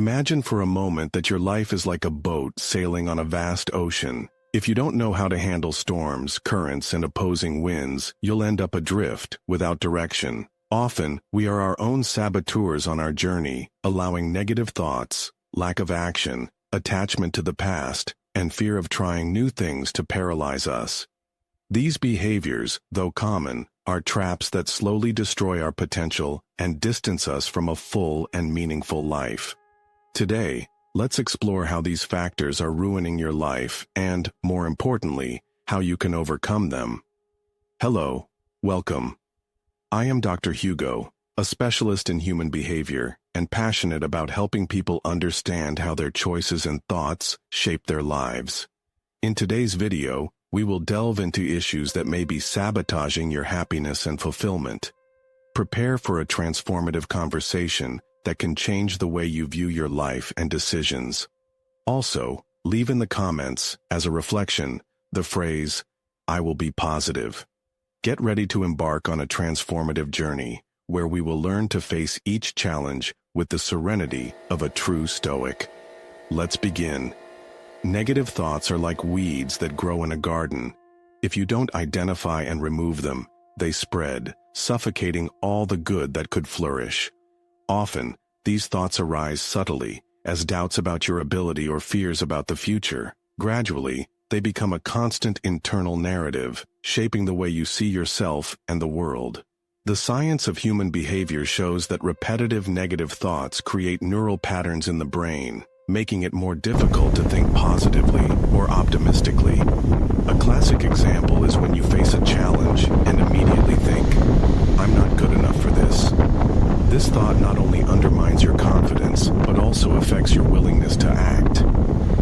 Imagine for a moment that your life is like a boat sailing on a vast ocean. If you don't know how to handle storms, currents, and opposing winds, you'll end up adrift, without direction. Often, we are our own saboteurs on our journey, allowing negative thoughts, lack of action, attachment to the past, and fear of trying new things to paralyze us. These behaviors, though common, are traps that slowly destroy our potential and distance us from a full and meaningful life. Today, let's explore how these factors are ruining your life and, more importantly, how you can overcome them. Hello, welcome. I am Dr. Hugo, a specialist in human behavior and passionate about helping people understand how their choices and thoughts shape their lives. In today's video, we will delve into issues that may be sabotaging your happiness and fulfillment. Prepare for a transformative conversation that can change the way you view your life and decisions. Also, leave in the comments, as a reflection, the phrase, "I will be positive." Get ready to embark on a transformative journey, where we will learn to face each challenge with the serenity of a true Stoic. Let's begin. Negative thoughts are like weeds that grow in a garden. If you don't identify and remove them, they spread, suffocating all the good that could flourish. Often, these thoughts arise subtly, as doubts about your ability or fears about the future. Gradually, they become a constant internal narrative, shaping the way you see yourself and the world. The science of human behavior shows that repetitive negative thoughts create neural patterns in the brain, making it more difficult to think positively or optimistically. A classic example is when you face a challenge and immediately think, "I'm not good enough for this." This thought not only undermines your confidence, but also affects your willingness to act.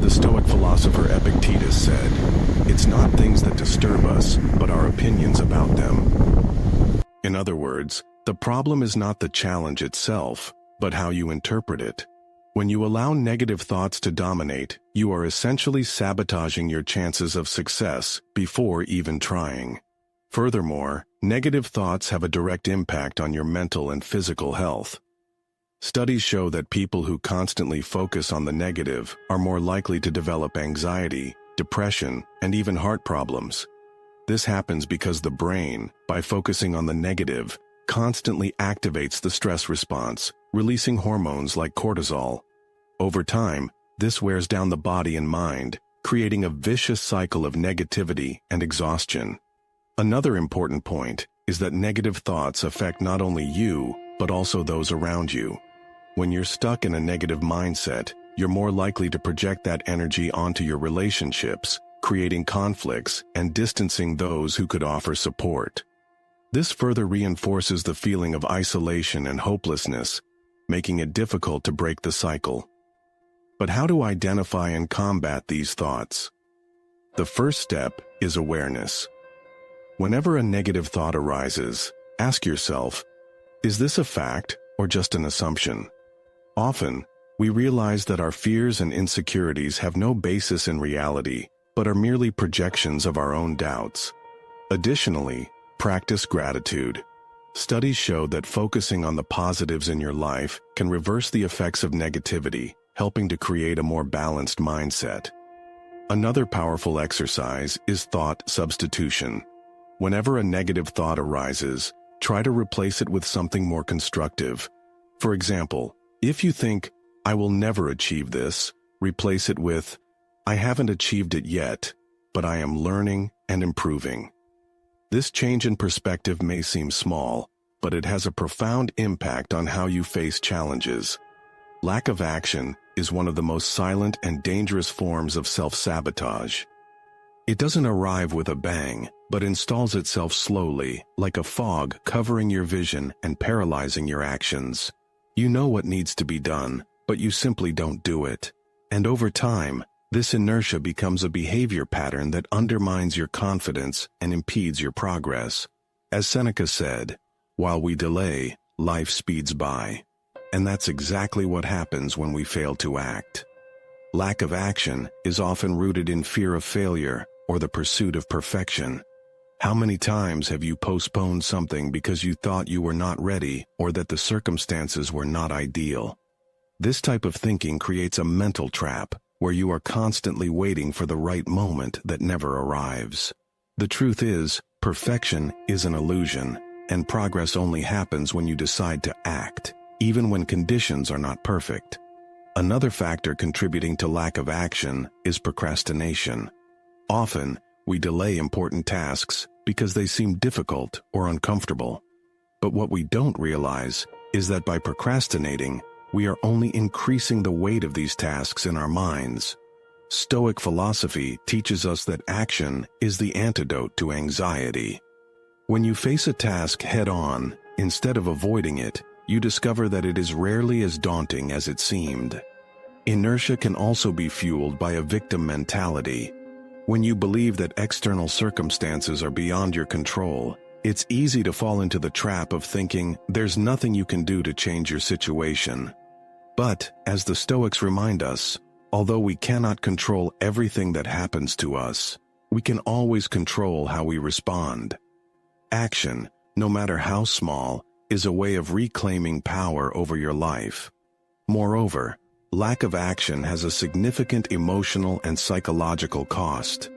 The Stoic philosopher Epictetus said, "It's not things that disturb us, but our opinions about them." In other words, the problem is not the challenge itself, but how you interpret it. When you allow negative thoughts to dominate, you are essentially sabotaging your chances of success before even trying. Furthermore, negative thoughts have a direct impact on your mental and physical health. Studies show that people who constantly focus on the negative are more likely to develop anxiety, depression, and even heart problems. This happens because the brain, by focusing on the negative, constantly activates the stress response, releasing hormones like cortisol. Over time, this wears down the body and mind, creating a vicious cycle of negativity and exhaustion. Another important point is that negative thoughts affect not only you, but also those around you. When you're stuck in a negative mindset, you're more likely to project that energy onto your relationships, creating conflicts and distancing those who could offer support. This further reinforces the feeling of isolation and hopelessness, making it difficult to break the cycle. But how to identify and combat these thoughts? The first step is awareness. Whenever a negative thought arises, ask yourself, is this a fact or just an assumption? Often, we realize that our fears and insecurities have no basis in reality, but are merely projections of our own doubts. Additionally, practice gratitude. Studies show that focusing on the positives in your life can reverse the effects of negativity, helping to create a more balanced mindset. Another powerful exercise is thought substitution. Whenever a negative thought arises, try to replace it with something more constructive. For example, if you think, "I will never achieve this," replace it with, "I haven't achieved it yet, but I am learning and improving." This change in perspective may seem small, but it has a profound impact on how you face challenges. Lack of action is one of the most silent and dangerous forms of self-sabotage. It doesn't arrive with a bang, but installs itself slowly, like a fog covering your vision and paralyzing your actions. You know what needs to be done, but you simply don't do it. And over time, this inertia becomes a behavior pattern that undermines your confidence and impedes your progress. As Seneca said, "While we delay, life speeds by." And that's exactly what happens when we fail to act. Lack of action is often rooted in fear of failure or the pursuit of perfection. How many times have you postponed something because you thought you were not ready or that the circumstances were not ideal? This type of thinking creates a mental trap, where you are constantly waiting for the right moment that never arrives. The truth is, perfection is an illusion, and progress only happens when you decide to act, even when conditions are not perfect. Another factor contributing to lack of action is procrastination. Often, we delay important tasks because they seem difficult or uncomfortable. But what we don't realize is that by procrastinating, we are only increasing the weight of these tasks in our minds. Stoic philosophy teaches us that action is the antidote to anxiety. When you face a task head-on, instead of avoiding it, you discover that it is rarely as daunting as it seemed. Inertia can also be fueled by a victim mentality. When you believe that external circumstances are beyond your control, it's easy to fall into the trap of thinking there's nothing you can do to change your situation. But, as the Stoics remind us, although we cannot control everything that happens to us, we can always control how we respond. Action, no matter how small, is a way of reclaiming power over your life. Moreover, lack of action has a significant emotional and psychological cost.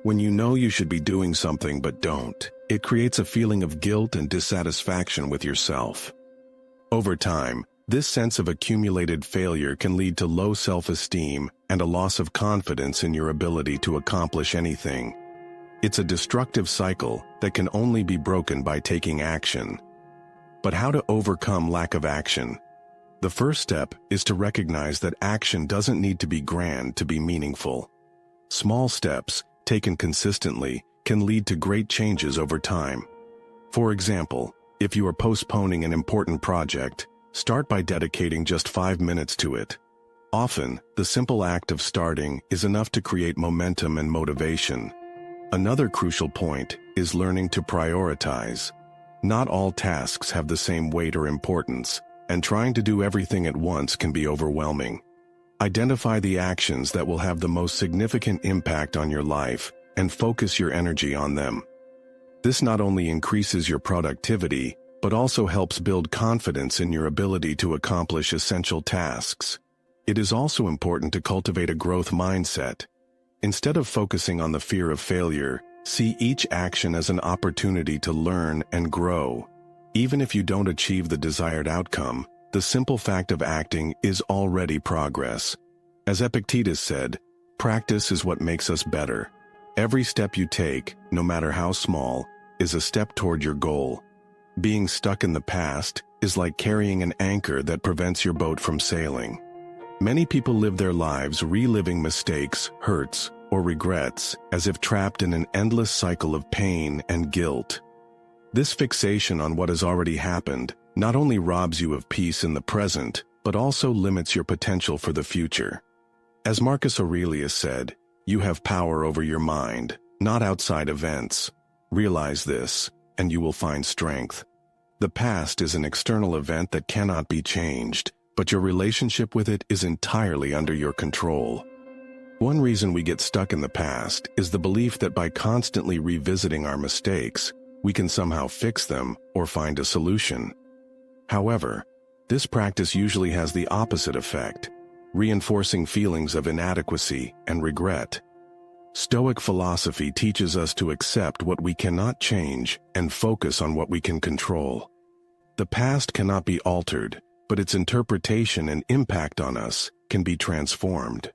When you know you should be doing something but don't, it creates a feeling of guilt and dissatisfaction with yourself. Over time, this sense of accumulated failure can lead to low self-esteem and a loss of confidence in your ability to accomplish anything. It's a destructive cycle that can only be broken by taking action. But how to overcome lack of action? The first step is to recognize that action doesn't need to be grand to be meaningful. Small steps, taken consistently, can lead to great changes over time. For example, if you are postponing an important project, start by dedicating just 5 minutes to it. Often, the simple act of starting is enough to create momentum and motivation. Another crucial point is learning to prioritize. Not all tasks have the same weight or importance, and trying to do everything at once can be overwhelming. Identify the actions that will have the most significant impact on your life and focus your energy on them. This not only increases your productivity, but also helps build confidence in your ability to accomplish essential tasks. It is also important to cultivate a growth mindset. Instead of focusing on the fear of failure, see each action as an opportunity to learn and grow. Even if you don't achieve the desired outcome, the simple fact of acting is already progress. As Epictetus said, practice is what makes us better. Every step you take, no matter how small, is a step toward your goal. Being stuck in the past is like carrying an anchor that prevents your boat from sailing. Many people live their lives reliving mistakes, hurts, or regrets, as if trapped in an endless cycle of pain and guilt. This fixation on what has already happened not only robs you of peace in the present, but also limits your potential for the future. As Marcus Aurelius said, you have power over your mind, not outside events. Realize this, and you will find strength. The past is an external event that cannot be changed, but your relationship with it is entirely under your control. One reason we get stuck in the past is the belief that by constantly revisiting our mistakes, we can somehow fix them or find a solution. However, this practice usually has the opposite effect, reinforcing feelings of inadequacy and regret. Stoic philosophy teaches us to accept what we cannot change and focus on what we can control. The past cannot be altered, but its interpretation and impact on us can be transformed.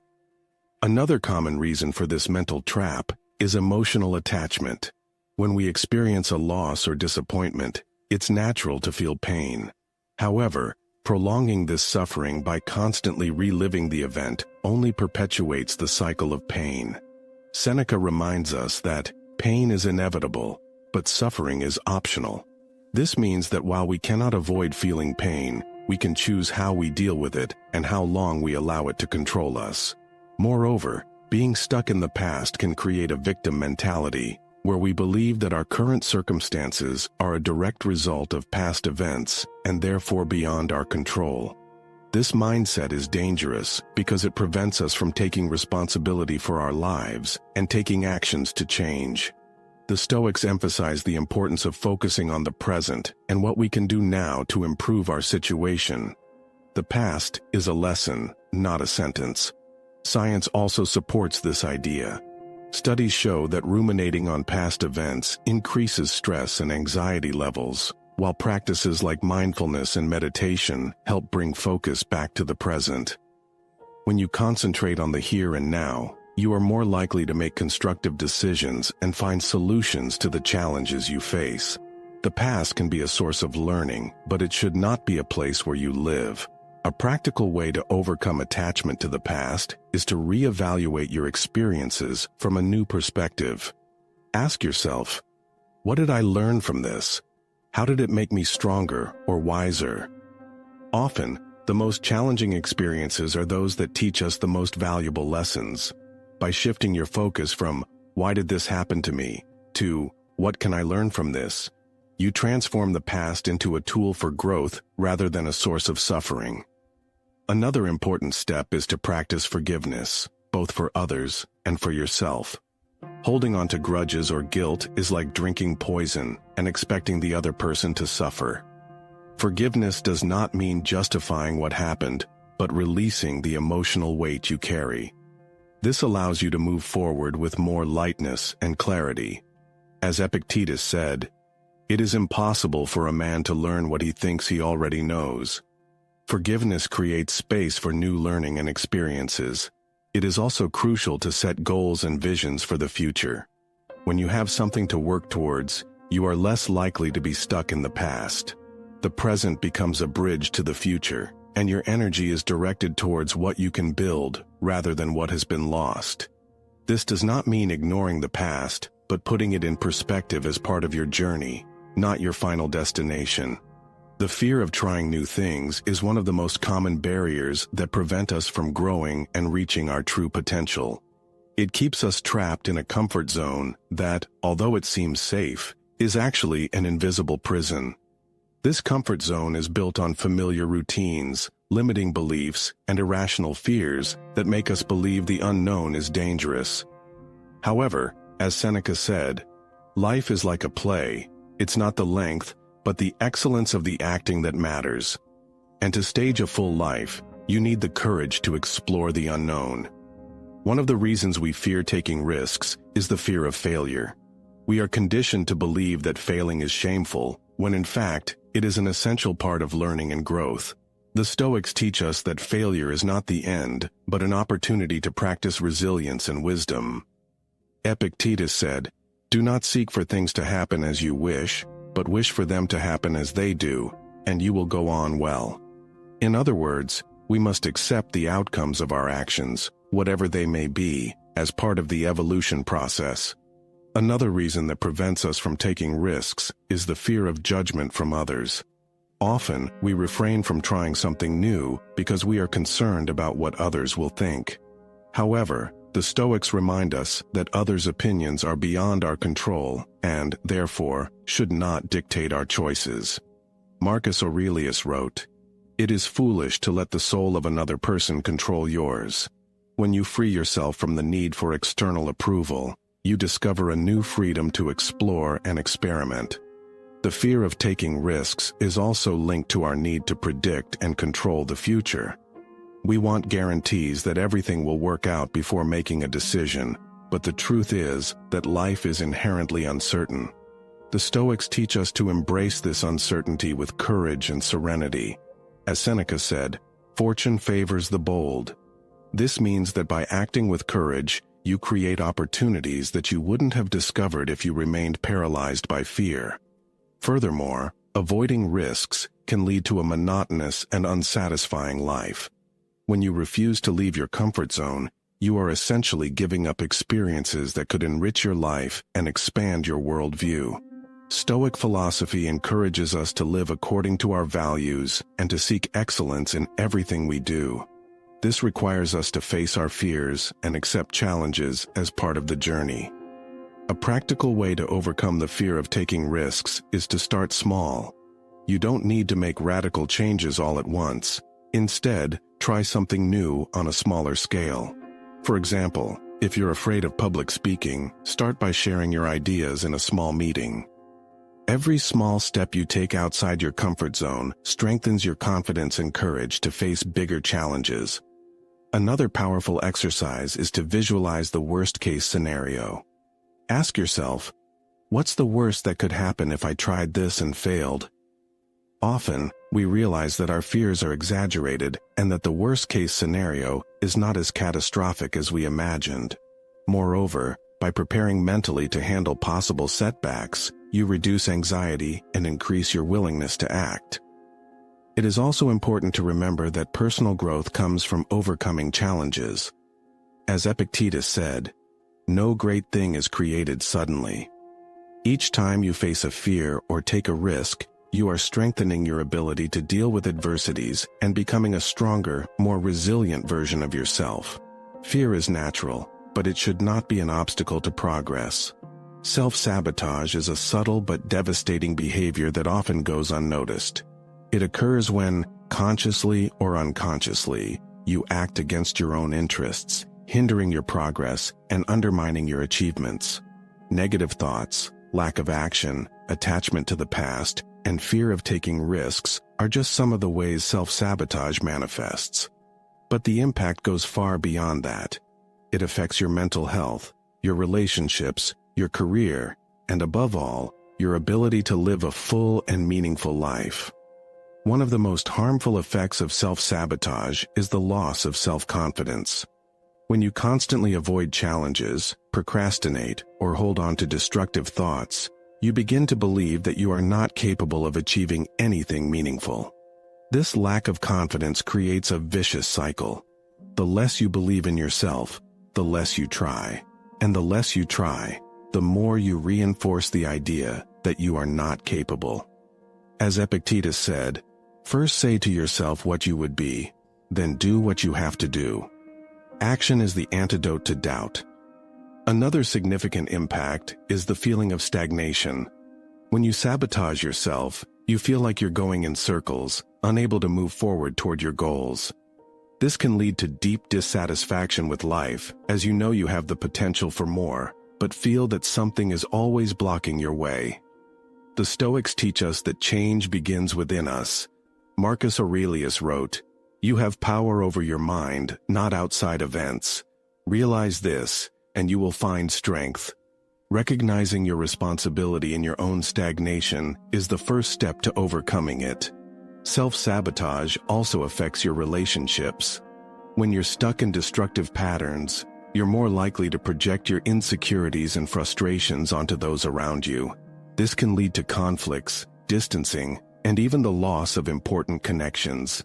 Another common reason for this mental trap is emotional attachment. When we experience a loss or disappointment, it's natural to feel pain. However, prolonging this suffering by constantly reliving the event only perpetuates the cycle of pain. Seneca reminds us that pain is inevitable, but suffering is optional. This means that while we cannot avoid feeling pain, we can choose how we deal with it and how long we allow it to control us. Moreover, being stuck in the past can create a victim mentality, where we believe that our current circumstances are a direct result of past events and therefore beyond our control. This mindset is dangerous because it prevents us from taking responsibility for our lives and taking actions to change. The Stoics emphasize the importance of focusing on the present and what we can do now to improve our situation. The past is a lesson, not a sentence. Science also supports this idea. Studies show that ruminating on past events increases stress and anxiety levels, while practices like mindfulness and meditation help bring focus back to the present. When you concentrate on the here and now, you are more likely to make constructive decisions and find solutions to the challenges you face. The past can be a source of learning, but it should not be a place where you live. A practical way to overcome attachment to the past is to reevaluate your experiences from a new perspective. Ask yourself, what did I learn from this? How did it make me stronger or wiser? Often, the most challenging experiences are those that teach us the most valuable lessons. By shifting your focus from, why did this happen to me, to, what can I learn from this? You transform the past into a tool for growth rather than a source of suffering. Another important step is to practice forgiveness, both for others and for yourself. Holding on to grudges or guilt is like drinking poison and expecting the other person to suffer. Forgiveness does not mean justifying what happened, but releasing the emotional weight you carry. This allows you to move forward with more lightness and clarity. As Epictetus said, "It is impossible for a man to learn what he thinks he already knows." Forgiveness creates space for new learning and experiences. It is also crucial to set goals and visions for the future. When you have something to work towards, you are less likely to be stuck in the past. The present becomes a bridge to the future, and your energy is directed towards what you can build rather than what has been lost. This does not mean ignoring the past, but putting it in perspective as part of your journey, not your final destination. The fear of trying new things is one of the most common barriers that prevent us from growing and reaching our true potential. It keeps us trapped in a comfort zone that, although it seems safe, is actually an invisible prison. This comfort zone is built on familiar routines, limiting beliefs, and irrational fears that make us believe the unknown is dangerous. However, as Seneca said, life is like a play. It's not the length, but the excellence of the acting that matters. And to stage a full life, you need the courage to explore the unknown. One of the reasons we fear taking risks is the fear of failure. We are conditioned to believe that failing is shameful, when in fact, it is an essential part of learning and growth. The Stoics teach us that failure is not the end, but an opportunity to practice resilience and wisdom. Epictetus said, "Do not seek for things to happen as you wish, but wish for them to happen as they do, and you will go on well." In other words, we must accept the outcomes of our actions, whatever they may be, as part of the evolution process. Another reason that prevents us from taking risks is the fear of judgment from others. Often, we refrain from trying something new because we are concerned about what others will think. However, the Stoics remind us that others' opinions are beyond our control and, therefore, should not dictate our choices. Marcus Aurelius wrote, "It is foolish to let the soul of another person control yours." When you free yourself from the need for external approval, you discover a new freedom to explore and experiment. The fear of taking risks is also linked to our need to predict and control the future. We want guarantees that everything will work out before making a decision, but the truth is that life is inherently uncertain. The Stoics teach us to embrace this uncertainty with courage and serenity. As Seneca said, "Fortune favors the bold." This means that by acting with courage, you create opportunities that you wouldn't have discovered if you remained paralyzed by fear. Furthermore, avoiding risks can lead to a monotonous and unsatisfying life. When you refuse to leave your comfort zone, you are essentially giving up experiences that could enrich your life and expand your worldview. Stoic philosophy encourages us to live according to our values and to seek excellence in everything we do. This requires us to face our fears and accept challenges as part of the journey. A practical way to overcome the fear of taking risks is to start small. You don't need to make radical changes all at once. Instead, try something new on a smaller scale. For example, if you're afraid of public speaking, start by sharing your ideas in a small meeting. Every small step you take outside your comfort zone strengthens your confidence and courage to face bigger challenges. Another powerful exercise is to visualize the worst-case scenario. Ask yourself, what's the worst that could happen if I tried this and failed? Often, we realize that our fears are exaggerated and that the worst-case scenario is not as catastrophic as we imagined. Moreover, by preparing mentally to handle possible setbacks, you reduce anxiety and increase your willingness to act. It is also important to remember that personal growth comes from overcoming challenges. As Epictetus said, "No great thing is created suddenly." Each time you face a fear or take a risk, you are strengthening your ability to deal with adversities and becoming a stronger, more resilient version of yourself. Fear is natural, but it should not be an obstacle to progress. Self-sabotage is a subtle but devastating behavior that often goes unnoticed. It occurs when, consciously or unconsciously, you act against your own interests, hindering your progress and undermining your achievements. Negative thoughts, lack of action, attachment to the past, and fear of taking risks are just some of the ways self-sabotage manifests. But the impact goes far beyond that. It affects your mental health, your relationships, your career, and above all, your ability to live a full and meaningful life. One of the most harmful effects of self-sabotage is the loss of self-confidence. When you constantly avoid challenges, procrastinate, or hold on to destructive thoughts, you begin to believe that you are not capable of achieving anything meaningful. This lack of confidence creates a vicious cycle. The less you believe in yourself, the less you try. And the less you try, the more you reinforce the idea that you are not capable. As Epictetus said, "First say to yourself what you would be, then do what you have to do." Action is the antidote to doubt. Another significant impact is the feeling of stagnation. When you sabotage yourself, you feel like you're going in circles, unable to move forward toward your goals. This can lead to deep dissatisfaction with life, as you know you have the potential for more, but feel that something is always blocking your way. The Stoics teach us that change begins within us. Marcus Aurelius wrote, "You have power over your mind, not outside events. Realize this, and you will find strength." Recognizing your responsibility in your own stagnation is the first step to overcoming it. Self-sabotage also affects your relationships. When you're stuck in destructive patterns, you're more likely to project your insecurities and frustrations onto those around you. This can lead to conflicts, distancing, and even the loss of important connections.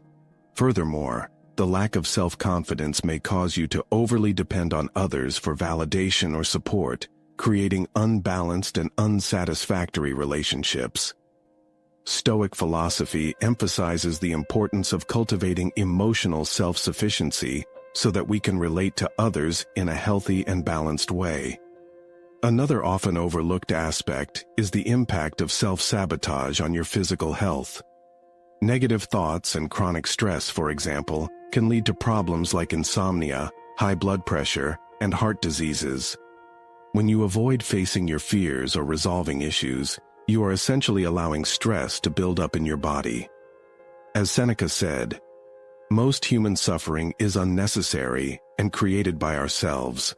Furthermore, the lack of self-confidence may cause you to overly depend on others for validation or support, creating unbalanced and unsatisfactory relationships. Stoic philosophy emphasizes the importance of cultivating emotional self-sufficiency so that we can relate to others in a healthy and balanced way. Another often overlooked aspect is the impact of self-sabotage on your physical health. Negative thoughts and chronic stress, for example, can lead to problems like insomnia, high blood pressure, and heart diseases. When you avoid facing your fears or resolving issues, you are essentially allowing stress to build up in your body. As Seneca said, "Most human suffering is unnecessary and created by ourselves."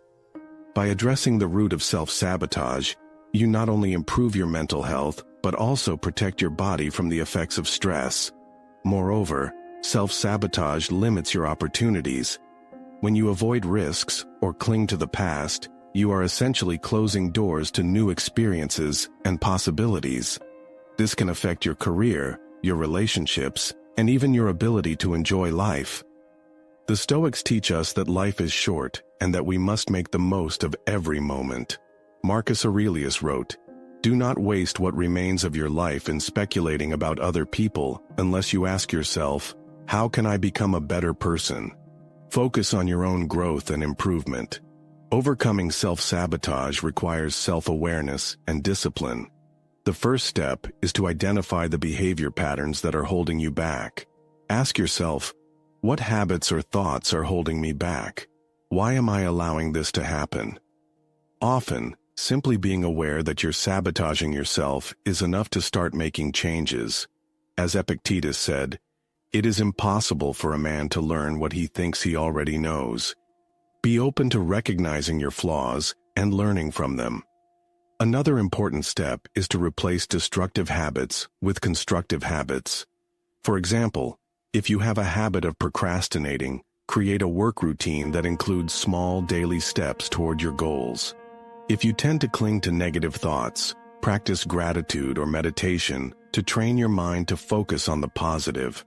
By addressing the root of self-sabotage, you not only improve your mental health, but also protect your body from the effects of stress. Moreover, self-sabotage limits your opportunities. When you avoid risks or cling to the past, you are essentially closing doors to new experiences and possibilities. This can affect your career, your relationships, and even your ability to enjoy life. The Stoics teach us that life is short and that we must make the most of every moment. Marcus Aurelius wrote, "Do not waste what remains of your life in speculating about other people unless you ask yourself, how can I become a better person?" Focus on your own growth and improvement. Overcoming self-sabotage requires self-awareness and discipline. The first step is to identify the behavior patterns that are holding you back. Ask yourself, what habits or thoughts are holding me back? Why am I allowing this to happen? Often, Simply being aware that you're sabotaging yourself is enough to start making changes. As Epictetus said, "It is impossible for a man to learn what he thinks he already knows." Be open to recognizing your flaws and learning from them. Another important step is to replace destructive habits with constructive habits. For example, if you have a habit of procrastinating, create a work routine that includes small daily steps toward your goals. If you tend to cling to negative thoughts, practice gratitude or meditation to train your mind to focus on the positive.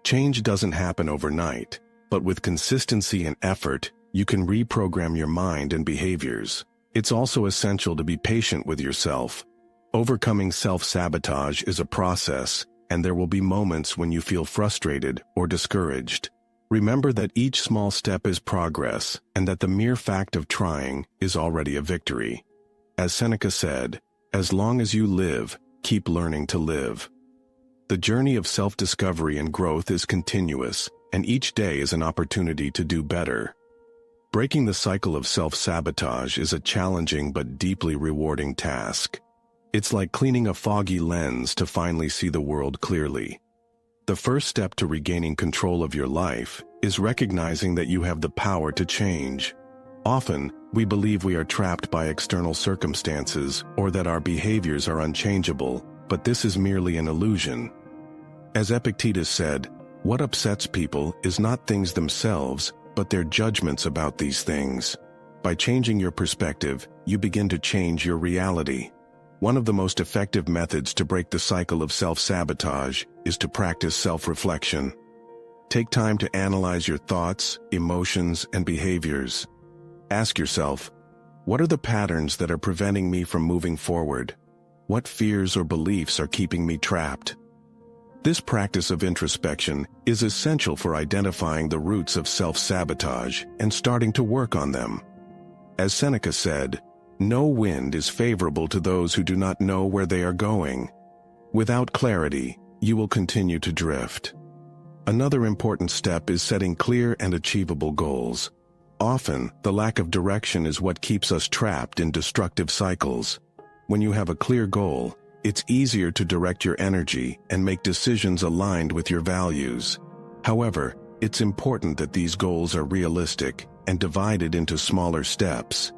Change doesn't happen overnight, but with consistency and effort, you can reprogram your mind and behaviors. It's also essential to be patient with yourself. Overcoming self-sabotage is a process, and there will be moments when you feel frustrated or discouraged. Remember that each small step is progress, and that the mere fact of trying is already a victory. As Seneca said, "As long as you live, keep learning to live." The journey of self-discovery and growth is continuous, and each day is an opportunity to do better. Breaking the cycle of self-sabotage is a challenging but deeply rewarding task. It's like cleaning a foggy lens to finally see the world clearly. The first step to regaining control of your life is recognizing that you have the power to change. Often, we believe we are trapped by external circumstances or that our behaviors are unchangeable, but this is merely an illusion. As Epictetus said, "What upsets people is not things themselves, but their judgments about these things." By changing your perspective, you begin to change your reality. One of the most effective methods to break the cycle of self-sabotage is to practice self-reflection. Take time to analyze your thoughts, emotions, and behaviors. Ask yourself, what are the patterns that are preventing me from moving forward? What fears or beliefs are keeping me trapped? This practice of introspection is essential for identifying the roots of self-sabotage and starting to work on them. As Seneca said, "No wind is favorable to those who do not know where they are going." Without clarity, you will continue to drift. Another important step is setting clear and achievable goals. Often, the lack of direction is what keeps us trapped in destructive cycles. When you have a clear goal, it's easier to direct your energy and make decisions aligned with your values. However, it's important that these goals are realistic and divided into smaller steps.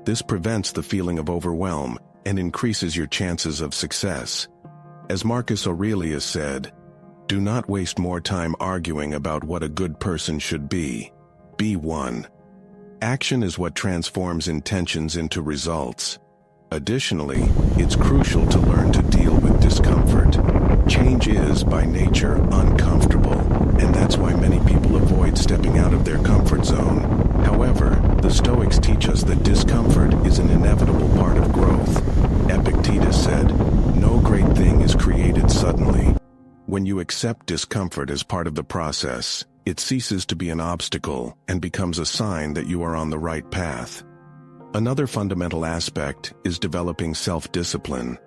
This prevents the feeling of overwhelm and increases your chances of success. As Marcus Aurelius said, "Do not waste more time arguing about what a good person should be. Be one." Action is what transforms intentions into results. Additionally, it's crucial to learn to deal with discomfort. Change is, by nature, uncomfortable, and that's why many people avoid stepping out of their comfort zone. However, the Stoics teach us that discomfort is an inevitable part of growth. Epictetus said, "No great thing is created suddenly." When you accept discomfort as part of the process, it ceases to be an obstacle and becomes a sign that you are on the right path. Another fundamental aspect is developing self-discipline.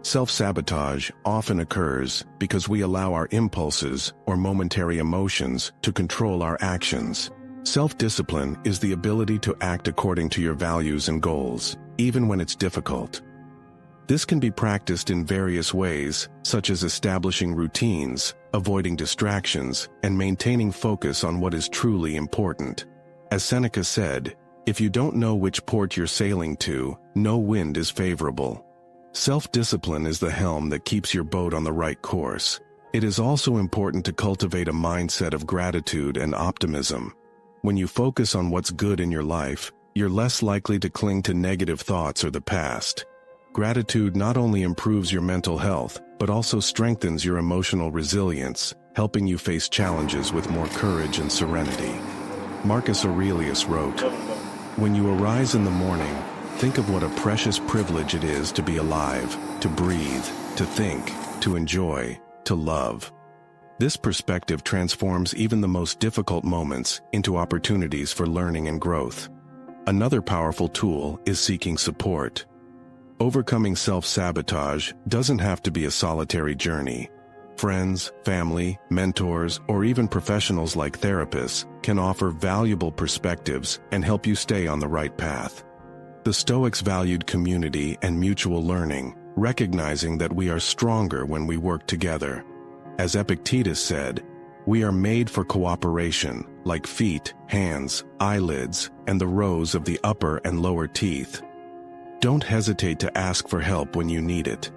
Self-sabotage often occurs because we allow our impulses or momentary emotions to control our actions. Self-discipline is the ability to act according to your values and goals, even when it's difficult. This can be practiced in various ways, such as establishing routines, avoiding distractions, and maintaining focus on what is truly important. As Seneca said, "If you don't know which port you're sailing to, no wind is favorable." Self-discipline is the helm that keeps your boat on the right course. It is also important to cultivate a mindset of gratitude and optimism. When you focus on what's good in your life, you're less likely to cling to negative thoughts or the past. Gratitude not only improves your mental health, but also strengthens your emotional resilience, helping you face challenges with more courage and serenity. Marcus Aurelius wrote, "When you arise in the morning, think of what a precious privilege it is to be alive, to breathe, to think, to enjoy, to love." This perspective transforms even the most difficult moments into opportunities for learning and growth. Another powerful tool is seeking support. Overcoming self-sabotage doesn't have to be a solitary journey. Friends, family, mentors, or even professionals like therapists can offer valuable perspectives and help you stay on the right path. The Stoics valued community and mutual learning, recognizing that we are stronger when we work together. As Epictetus said, "We are made for cooperation, like feet, hands, eyelids, and the rows of the upper and lower teeth." Don't hesitate to ask for help when you need it.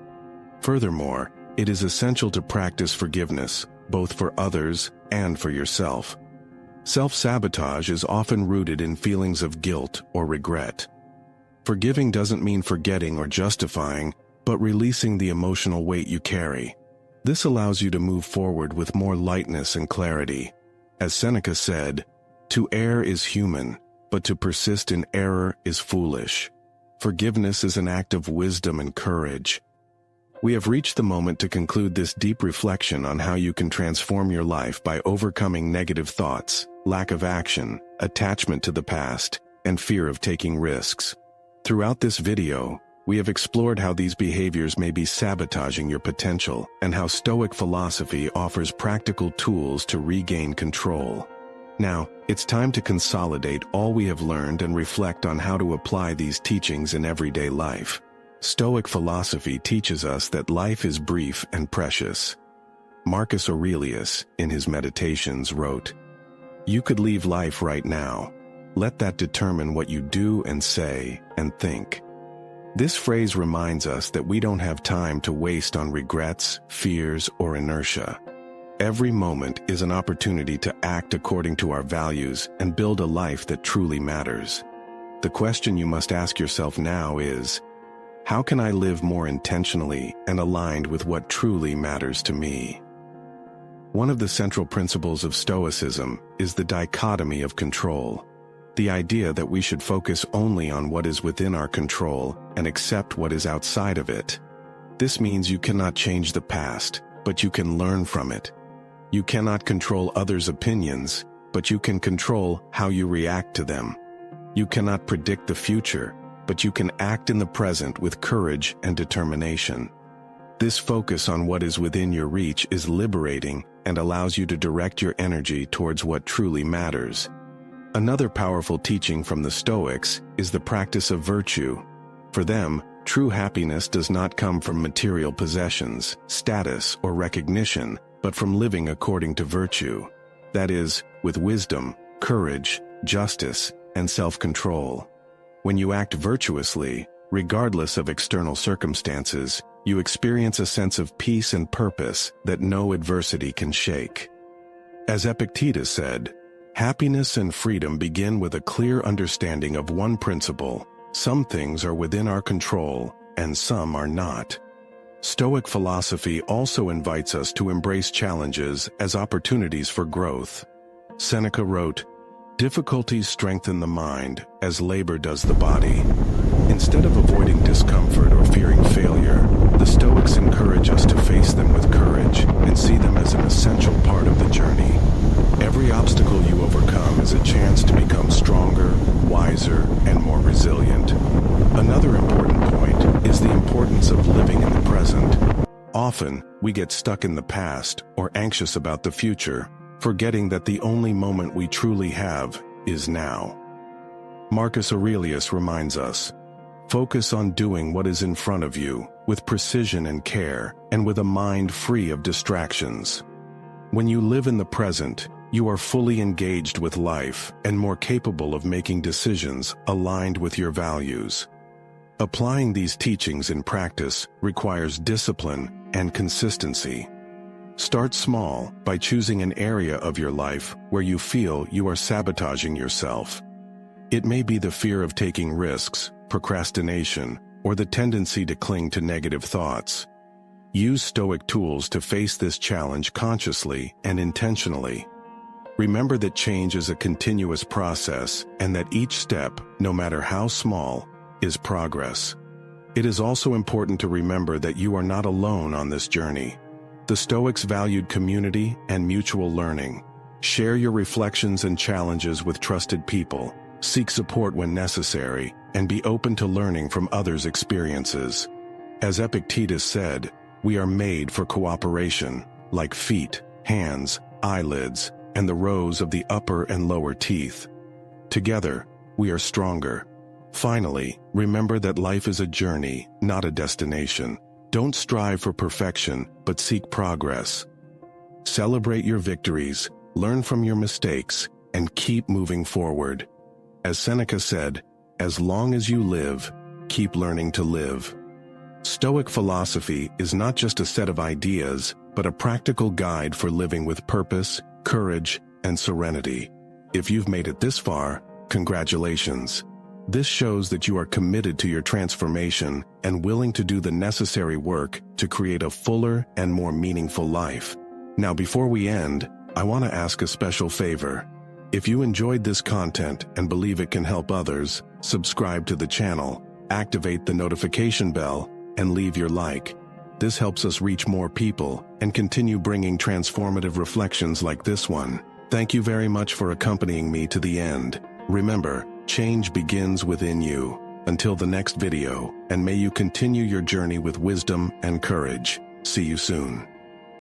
Furthermore, it is essential to practice forgiveness, both for others and for yourself. Self-sabotage is often rooted in feelings of guilt or regret. Forgiving doesn't mean forgetting or justifying, but releasing the emotional weight you carry. This allows you to move forward with more lightness and clarity. As Seneca said, "To err is human, but to persist in error is foolish." Forgiveness is an act of wisdom and courage. We have reached the moment to conclude this deep reflection on how you can transform your life by overcoming negative thoughts, lack of action, attachment to the past, and fear of taking risks. Throughout this video, we have explored how these behaviors may be sabotaging your potential and how Stoic philosophy offers practical tools to regain control. Now, it's time to consolidate all we have learned and reflect on how to apply these teachings in everyday life. Stoic philosophy teaches us that life is brief and precious. Marcus Aurelius, in his Meditations, wrote, "You could leave life right now. Let that determine what you do and say and think." This phrase reminds us that we don't have time to waste on regrets, fears, or inertia. Every moment is an opportunity to act according to our values and build a life that truly matters. The question you must ask yourself now is, how can I live more intentionally and aligned with what truly matters to me? One of the central principles of Stoicism is the dichotomy of control. The idea that we should focus only on what is within our control and accept what is outside of it. This means you cannot change the past, but you can learn from it. You cannot control others' opinions, but you can control how you react to them. You cannot predict the future, but you can act in the present with courage and determination. This focus on what is within your reach is liberating and allows you to direct your energy towards what truly matters. Another powerful teaching from the Stoics is the practice of virtue. For them, true happiness does not come from material possessions, status, or recognition, but from living according to virtue. That is, with wisdom, courage, justice, and self-control. When you act virtuously, regardless of external circumstances, you experience a sense of peace and purpose that no adversity can shake. As Epictetus said, "Happiness and freedom begin with a clear understanding of one principle: some things are within our control, and some are not." Stoic philosophy also invites us to embrace challenges as opportunities for growth. Seneca wrote, "Difficulties strengthen the mind, as labor does the body." Instead of avoiding discomfort or fearing failure, the Stoics encourage us to face them with courage and see them as an essential part of the journey. Every obstacle you overcome is a chance to become stronger, wiser, and more resilient. Another important point is the importance of living in the present. Often, we get stuck in the past or anxious about the future, forgetting that the only moment we truly have is now. Marcus Aurelius reminds us, "Focus on doing what is in front of you, with precision and care, and with a mind free of distractions." When you live in the present, you are fully engaged with life and more capable of making decisions aligned with your values. Applying these teachings in practice requires discipline and consistency. Start small by choosing an area of your life where you feel you are sabotaging yourself. It may be the fear of taking risks, procrastination, or the tendency to cling to negative thoughts. Use Stoic tools to face this challenge consciously and intentionally. Remember that change is a continuous process and that each step, no matter how small, is progress. It is also important to remember that you are not alone on this journey. The Stoics valued community and mutual learning. Share your reflections and challenges with trusted people, seek support when necessary, and be open to learning from others' experiences. As Epictetus said, "We are made for cooperation, like feet, hands, eyelids, and the rows of the upper and lower teeth. Together, we are stronger." Finally, remember that life is a journey, not a destination. Don't strive for perfection, but seek progress. Celebrate your victories, learn from your mistakes, and keep moving forward. As Seneca said, as long as you live, keep learning to live. Stoic philosophy is not just a set of ideas, but a practical guide for living with purpose, courage, and serenity. If you've made it this far, congratulations. This shows that you are committed to your transformation and willing to do the necessary work to create a fuller and more meaningful life. Now, before we end, I want to ask a special favor. If you enjoyed this content and believe it can help others, subscribe to the channel, activate the notification bell, and leave your like. This helps us reach more people and continue bringing transformative reflections like this one. Thank you very much for accompanying me to the end. Remember, change begins within you. Until the next video, and may you continue your journey with wisdom and courage. See you soon.